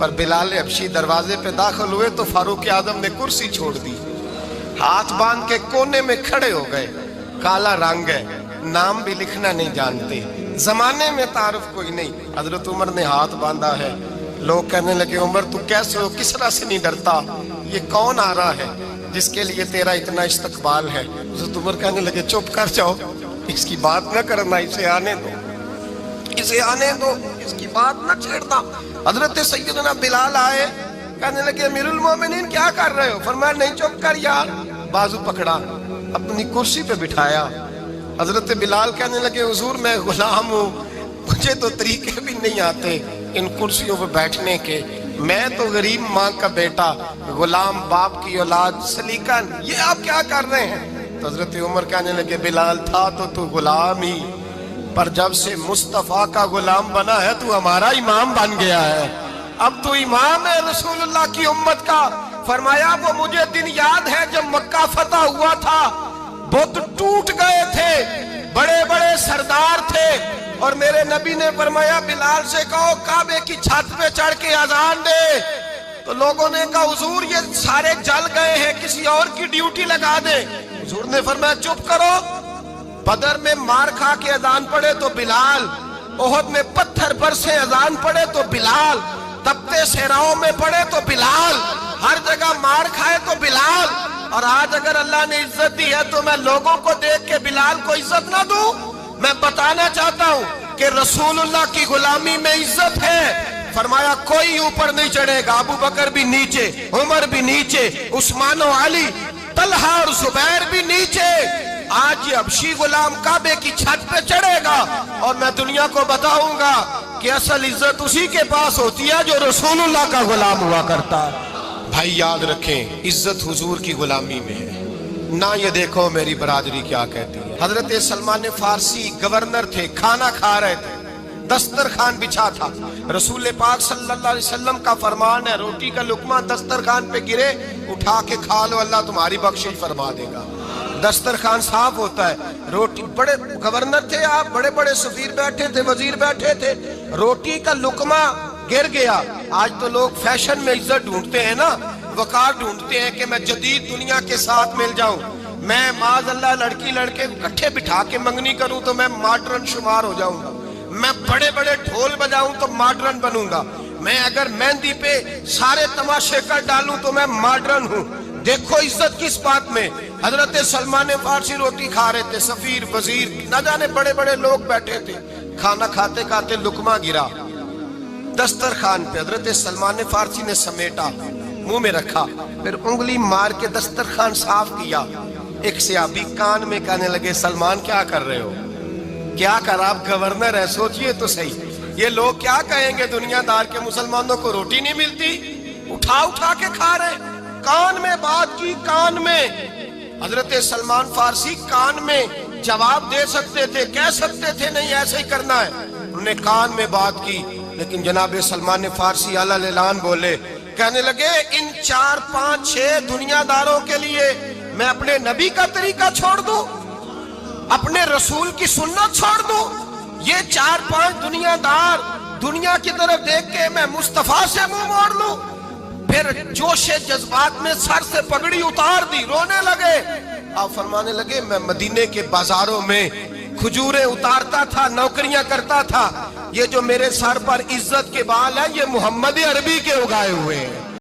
پر بلال حبشی دروازے پہ داخل ہوئے تو فاروق اعظم نے کرسی چھوڑ دی، ہاتھ باندھ کے کونے میں کھڑے ہو گئے۔ کالا رنگ ہے، نام بھی لکھنا نہیں جانتے، زمانے میں تعارف کوئی نہیں۔ حضرت عمر نے ہاتھ باندھا ہے، لوگ کہنے لگے عمر تو کیسے ہو، کس طرح سے نہیں ڈرتا، یہ کون آ رہا ہے جس کے لیے تیرا اتنا استقبال ہے؟ حضرت عمر کہنے لگے چپ کر جاؤ، اس کی بات نہ کرنا، اسے آنے دو، اسے آنے دو، اس کی بات نہ چھیڑنا۔ حضرت سیدنا بلال آئے، کہنے لگے امیر المومنین کیا کر رہے ہو؟ فرمایا نہیں چپ کر یار، بازو پکڑا، اپنی کرسی پہ بٹھایا۔ حضرت بلال کہنے لگے حضور میں غلام ہوں، مجھے تو طریقے بھی نہیں آتے ان کرسیوں پہ بیٹھنے کے، میں تو غریب ماں کا بیٹا، غلام باپ کی اولاد، سلیقہ، یہ آپ کیا کر رہے ہیں؟ تو حضرت عمر کہنے لگے بلال تھا تو غلام ہی، پر جب سے مصطفیٰ کا غلام بنا ہے تو ہمارا امام بن گیا ہے، اب تو امام ہے رسول اللہ کی امت کا۔ فرمایا وہ مجھے دن یاد ہے جب مکہ فتح ہوا تھا، بت ٹوٹ گئے تھے، بڑے بڑے سردار تھے، اور میرے نبی نے فرمایا بلال سے کہو کعبے کی چھت پہ چڑھ کے اذان دے۔ تو لوگوں نے کہا حضور یہ سارے جل گئے ہیں، کسی اور کی ڈیوٹی لگا دیں۔ حضور نے فرمایا چپ کرو، بدر میں مار کھا کے اذان پڑے تو بلال، احد میں پتھر برسے اذان پڑے تو بلال، تپتے صحراؤں میں پڑے تو بلال، ہر جگہ مار کھائے تو بلال۔ اور آج اگر اللہ نے عزت دی ہے تو میں لوگوں کو دیکھ کے بلال کو عزت نہ دوں؟ میں بتانا چاہتا ہوں کہ رسول اللہ کی غلامی میں عزت ہے۔ فرمایا کوئی اوپر نہیں چڑھے گا، ابو بکر بھی نیچے، عمر بھی نیچے، عثمان و علی، طلحہ اور زبیر بھی نیچے۔ آج یہ حبشی غلام کعبے کی چھت پہ چڑھے گا اور میں دنیا کو بتاؤں گا کہ اصل عزت اسی کے پاس ہوتی ہے جو رسول اللہ کا غلام ہوا کرتا ہے۔ بھائی یاد رکھیں عزت حضور کی غلامی میں ہے، نہ یہ دیکھو میری برادری کیا کہتی ہے۔ حضرت سلمان فارسی گورنر تھے، کھانا کھا رہے تھے، دسترخوان بچھا تھا، رسول پاک صلی اللہ علیہ وسلم کا فرمان ہے روٹی کا لقمہ دسترخوان پہ گرے اٹھا کے کھا لو، اللہ تمہاری بخشش فرما دے گا۔ دسترخوان صاف ہوتا ہے، روٹی، بڑے گورنر تھے آپ، بڑے بڑے سفیر بیٹھے تھے، وزیر بیٹھے تھے، روٹی کا لقمہ گر گیا۔ آج تو لوگ فیشن میں عزت ڈھونڈتے ہیں نا، وقار ڈھونڈتے ہیں کہ میں جدید دنیا کے ساتھ مل جاؤں، میں معاذ اللہ لڑکی لڑکے اکٹھے بٹھا کے منگنی کروں تو میں ماڈرن شمار ہو جاؤں گا، میں بڑے بڑے ڈھول بجاؤں تو ماڈرن بنوں گا، میں اگر مہندی پہ سارے تماشے کر ڈالوں تو میں ماڈرن ہوں۔ دیکھو عزت کس بات میں۔ حضرت سلمان فارسی روٹی کھا رہے تھے، سفیر، وزیر، نہ جانے بڑے بڑے لوگ بیٹھے تھے، کھانا کھاتے کھاتے لقمہ گرا دسترخوان پہ، حضرت سلمان فارسی نے سمیٹا، منہ میں رکھا، پھر انگلی مار کے دسترخوان صاف کیا۔ ایک صحابی کان میں کہنے لگے سلمان کیا کر رہے ہو، کیا کر، آپ گورنر ہے، سوچئے تو صحیح، یہ لوگ کیا کہیں گے دنیا دار کے مسلمانوں کو روٹی نہیں ملتی، اٹھا اٹھا کے کھا رہے۔ کان میں بات کی، کان میں۔ حضرت سلمان فارسی کان میں جواب دے سکتے تھے، کہہ سکتے تھے نہیں ایسے ہی کرنا ہے، انہوں نے کان میں بات کی، لیکن جناب سلمان فارسی اعلیٰ اعلان بولے، کہنے لگے ان 4 5 6 دنیا داروں کے لیے میں اپنے نبی کا طریقہ چھوڑ دوں، اپنے رسول کی سنت چھوڑ دوں؟ یہ 4 5 دنیا دار دنیا کی طرف دیکھ کے میں مصطفیٰ سے منہ موڑ لوں؟ پھر جوش جذبات میں سر سے پگڑی اتار دی، رونے لگے۔ آپ فرمانے لگے میں مدینے کے بازاروں میں کھجوریں اتارتا تھا، نوکریاں کرتا تھا، یہ جو میرے سر پر عزت کے بال ہیں یہ محمد عربی کے اگائے ہوئے ہیں۔